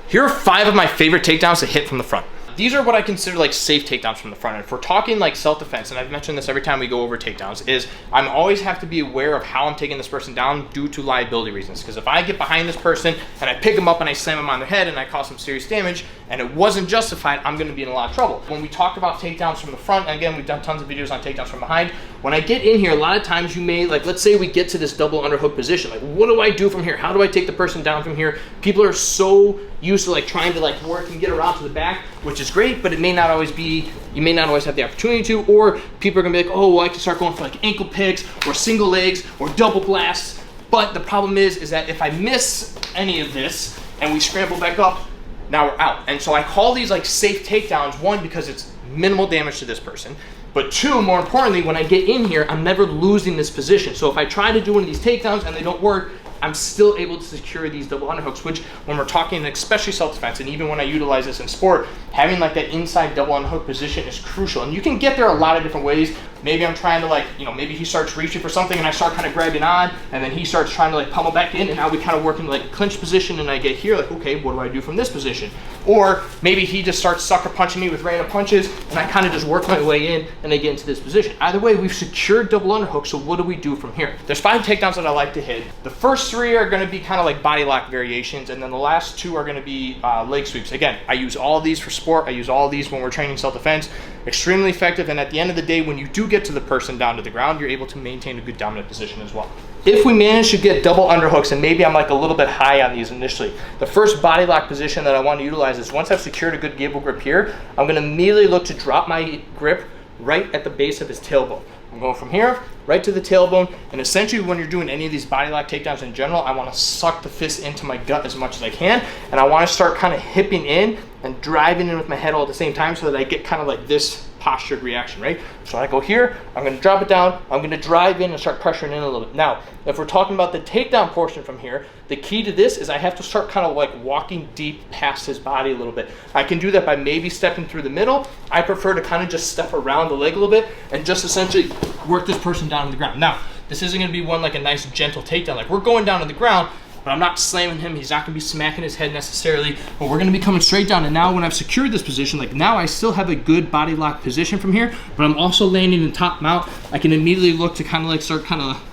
Here are 5 of my favorite takedowns to hit from the front. These are what I consider like safe takedowns from the front. And if we're talking like self-defense, and I've mentioned this every time we go over takedowns, is I'm always have to be aware of how I'm taking this person down due to liability reasons. Because if I get behind this person and I pick them up and I slam them on their head and I cause some serious damage and it wasn't justified, I'm gonna be in a lot of trouble. When we talk about takedowns from the front, and again, we've done tons of videos on takedowns from behind, when I get in here, a lot of times you may, like let's say we get to this double underhook position, like what do I do from here? How do I take the person down from here? People are so used to like trying to like work and get around to the back, which is great, but it may not always be, you may not always have the opportunity to, or people are gonna be like, oh, well, I can start going for like ankle picks or single legs or double blasts. But the problem is that if I miss any of this and we scramble back up, now we're out. And so I call these like safe takedowns, one, because it's minimal damage to this person, but 2, more importantly, when I get in here, I'm never losing this position. So if I try to do one of these takedowns and they don't work, I'm still able to secure these double underhooks, which when we're talking especially self-defense, and even when I utilize this in sport, having like that inside double underhook position is crucial. And you can get there a lot of different ways. Maybe I'm trying to like, maybe he starts reaching for something and I start kind of grabbing on, and then he starts trying to like pummel back in, and now we kind of work in like clinch position, and I get here like, okay, what do I do from this position? Or maybe he just starts sucker punching me with random punches and I kind of just work my way in and I get into this position. Either way, we've secured double underhooks, so what do we do from here? There's 5 takedowns that I like to hit. The first 3 are going to be kind of like body lock variations, and then the last 2 are going to be leg sweeps. Again, I use all of these for sport. I use all of these when we're training self-defense. Extremely effective, and at the end of the day, when you do get to the person down to the ground, you're able to maintain a good dominant position as well. If we manage to get double underhooks, and maybe I'm like a little bit high on these initially, the first body lock position that I want to utilize is once I've secured a good gable grip here, I'm going to immediately look to drop my grip right at the base of his tailbone. I'm going from here right to the tailbone, and essentially when you're doing any of these body lock takedowns in general, I want to suck the fist into my gut as much as I can, and I want to start kind of hipping in and driving in with my head all at the same time so that I get kind of like this postured reaction, right? So I go here, I'm going to drop it down, I'm going to drive in and start pressuring in a little bit. Now, if we're talking about the takedown portion from here, the key to this is I have to start kind of like walking deep past his body a little bit. I can do that by maybe stepping through the middle. I prefer to kind of just step around the leg a little bit and just essentially work this person down to the ground. Now, this isn't going to be one like a nice gentle takedown. Like we're going down to the ground, but I'm not slamming him. He's not gonna be smacking his head necessarily, but we're gonna be coming straight down. And now when I've secured this position, like now I still have a good body lock position from here, but I'm also landing in top mount. I can immediately look to kind of like start kind of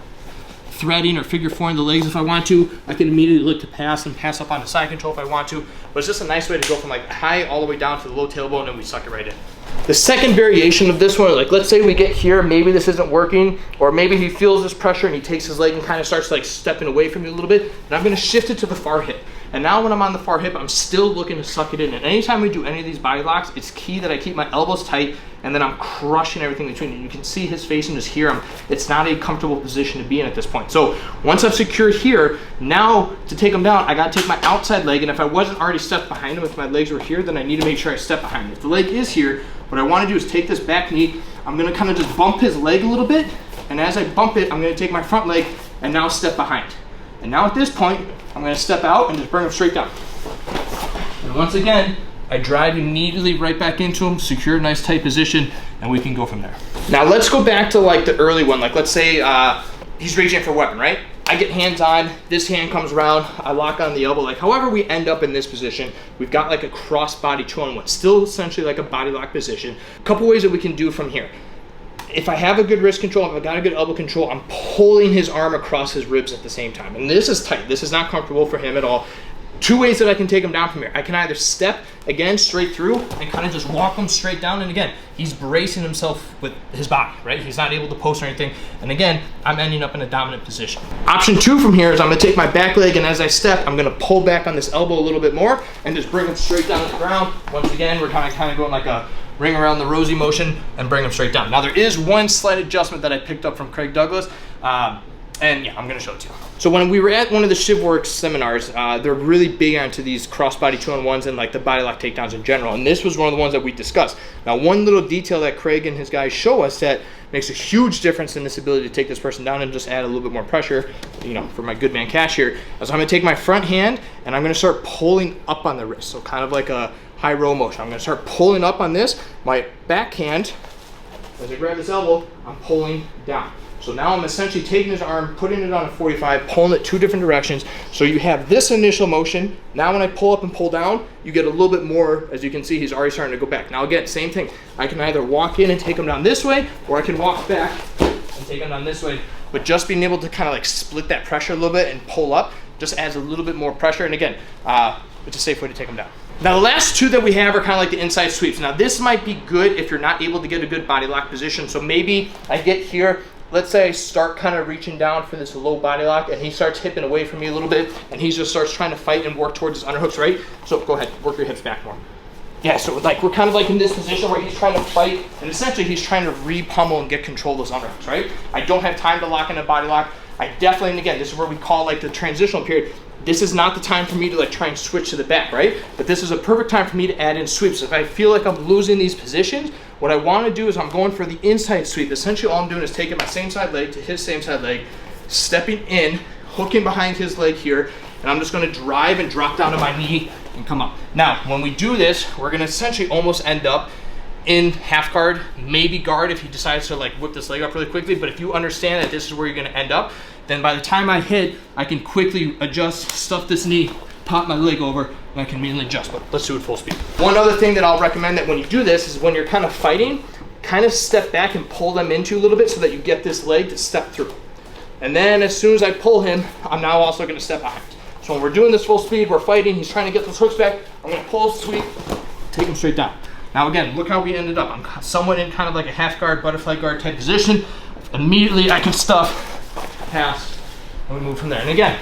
threading or figure four in the legs if I want to. I can immediately look to pass and pass up on the side control if I want to, but it's just a nice way to go from like high all the way down to the low tailbone, and we suck it right in. The second variation of this one, like let's say we get here, maybe this isn't working, or maybe he feels this pressure and he takes his leg and kind of starts like stepping away from you a little bit, and I'm gonna shift it to the far hip. And now when I'm on the far hip, I'm still looking to suck it in. And anytime we do any of these body locks, it's key that I keep my elbows tight and then I'm crushing everything between. And you can see his face and just hear him. It's not a comfortable position to be in at this point. So once I've secured here, now to take him down, I gotta take my outside leg, and if I wasn't already stepped behind him, if my legs were here, then I need to make sure I step behind him. If the leg is here, what I wanna do is take this back knee, I'm gonna kind of just bump his leg a little bit, and as I bump it, I'm gonna take my front leg and now step behind. And now at this point, I'm gonna step out and just bring him straight down. And once again, I drive immediately right back into him, secure a nice tight position, and we can go from there. Now let's go back to like the early one. Like let's say he's reaching for a weapon, right? I get hands on, this hand comes around, I lock on the elbow. Like however we end up in this position, we've got like a cross body 2-on-1, still essentially like a body lock position. A couple ways that we can do from here. If I have a good wrist control, if I got a good elbow control, I'm pulling his arm across his ribs at the same time. And this is tight, this is not comfortable for him at all. Two ways that I can take him down from here. I can either step, again, straight through and kind of just walk him straight down. And again, he's bracing himself with his body, right? He's not able to post or anything. And again, I'm ending up in a dominant position. Option 2 from here is I'm gonna take my back leg, and as I step, I'm gonna pull back on this elbow a little bit more and just bring him straight down to the ground. Once again, we're kind of going like a ring around the rosy motion and bring him straight down. Now there is one slight adjustment that I picked up from Craig Douglas. And yeah, I'm gonna show it to you. So when we were at one of the ShivWorks seminars, they're really big onto these crossbody 2-on-1s and like the body lock takedowns in general. And this was one of the ones that we discussed. Now, one little detail that Craig and his guys show us that makes a huge difference in this ability to take this person down and just add a little bit more pressure, you know, for my good man Cash here. So I'm gonna take my front hand and I'm gonna start pulling up on the wrist. So kind of like a high row motion. I'm gonna start pulling up on this. My back hand, as I grab this elbow, I'm pulling down. So now I'm essentially taking his arm, putting it on a 45, pulling it 2 different directions. So you have this initial motion. Now when I pull up and pull down, you get a little bit more. As you can see, he's already starting to go back. Now again, same thing. I can either walk in and take him down this way, or I can walk back and take him down this way. But just being able to kind of like split that pressure a little bit and pull up just adds a little bit more pressure. And again, it's a safe way to take him down. Now the last 2 that we have are kind of like the inside sweeps. Now this might be good if you're not able to get a good body lock position. So maybe I get here, let's say I start kind of reaching down for this low body lock, and he starts hipping away from me a little bit, and he just starts trying to fight and work towards his underhooks, right? So go ahead, work your hips back more. Yeah, so like we're kind of like in this position where he's trying to fight, and essentially he's trying to re-pummel and get control of those underhooks, right? I don't have time to lock in a body lock. I definitely, and again, this is where we call like the transitional period. This is not the time for me to like try and switch to the back, right? But this is a perfect time for me to add in sweeps. If I feel like I'm losing these positions, what I want to do is I'm going for the inside sweep. Essentially all I'm doing is taking my same side leg to his same side leg, stepping in, hooking behind his leg here, and I'm just going to drive and drop down to my knee and come up. Now, when we do this, we're going to essentially almost end up in half guard, maybe guard if he decides to like whip this leg up really quickly. But if you understand that this is where you're going to end up, then by the time I hit, I can quickly adjust, stuff this knee, pop my leg over, and I can immediately adjust. But let's do it full speed. One other thing that I'll recommend that when you do this is when you're kind of fighting, kind of step back and pull them into a little bit so that you get this leg to step through. And then as soon as I pull him, I'm now also going to step behind. So when we're doing this full speed, we're fighting, he's trying to get those hooks back, I'm going to pull, sweep, take him straight down. Now again, look how we ended up. I'm somewhat in kind of like a half guard, butterfly guard type position. Immediately I can stuff, pass, and we move from there. And again,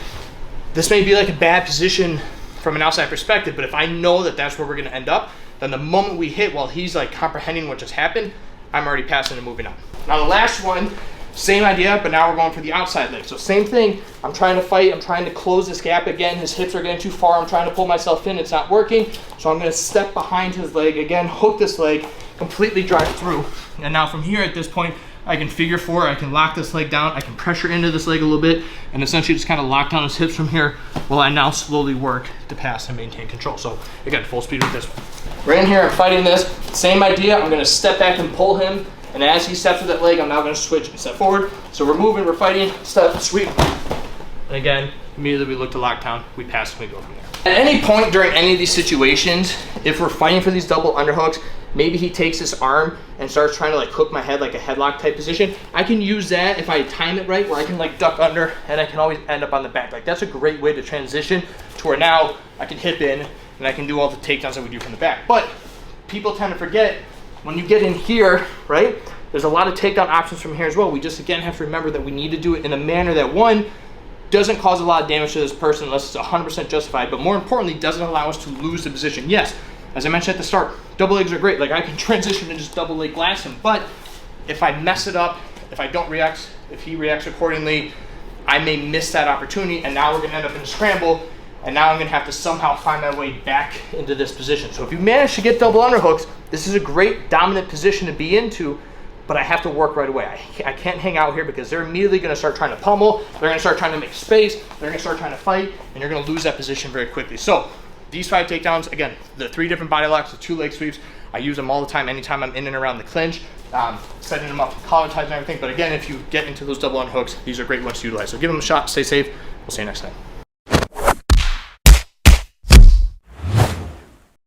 this may be like a bad position from an outside perspective, but if I know that that's where we're gonna end up, then the moment we hit while he's like comprehending what just happened, I'm already passing and moving on. Now the last one, same idea, but now we're going for the outside leg. So same thing, I'm trying to fight, I'm trying to close this gap again, his hips are getting too far, I'm trying to pull myself in, it's not working. So I'm gonna step behind his leg, again, hook this leg, completely drive through. And now from here at this point, I can figure 4, I can lock this leg down, I can pressure into this leg a little bit, and essentially just kind of lock down his hips from here while I now slowly work to pass and maintain control. So again, full speed with this one. We're in here, I'm fighting this, same idea, I'm gonna step back and pull him, and as he steps with that leg, I'm now gonna switch and step forward. So we're moving, we're fighting, step, sweep. And again, immediately we look to lock down, we pass and we go from there. At any point during any of these situations, if we're fighting for these double underhooks, maybe he takes his arm and starts trying to like hook my head like a headlock type position. I can use that if I time it right, where I can like duck under and I can always end up on the back. Like that's a great way to transition to where now I can hip in and I can do all the takedowns that we do from the back. But people tend to forget when you get in here, right? There's a lot of takedown options from here as well. We just again have to remember that we need to do it in a manner that one, doesn't cause a lot of damage to this person unless it's 100% justified, but more importantly, doesn't allow us to lose the position. Yes, as I mentioned at the start, double legs are great. Like I can transition and just double leg glass him, but if I mess it up, if I don't react, if he reacts accordingly, I may miss that opportunity, and now we're gonna end up in a scramble, and now I'm gonna have to somehow find my way back into this position. So if you manage to get double underhooks, this is a great dominant position to be into, but I have to work right away. I can't hang out here because they're immediately gonna start trying to pummel, they're gonna start trying to make space, they're gonna start trying to fight, and you're gonna lose that position very quickly. So these 5 takedowns, again, the 3 different body locks, the 2 leg sweeps, I use them all the time, anytime I'm in and around the clinch, setting them up, collar ties and everything. But again, if you get into those double underhooks, these are great ones to utilize. So give them a shot, stay safe, we'll see you next time.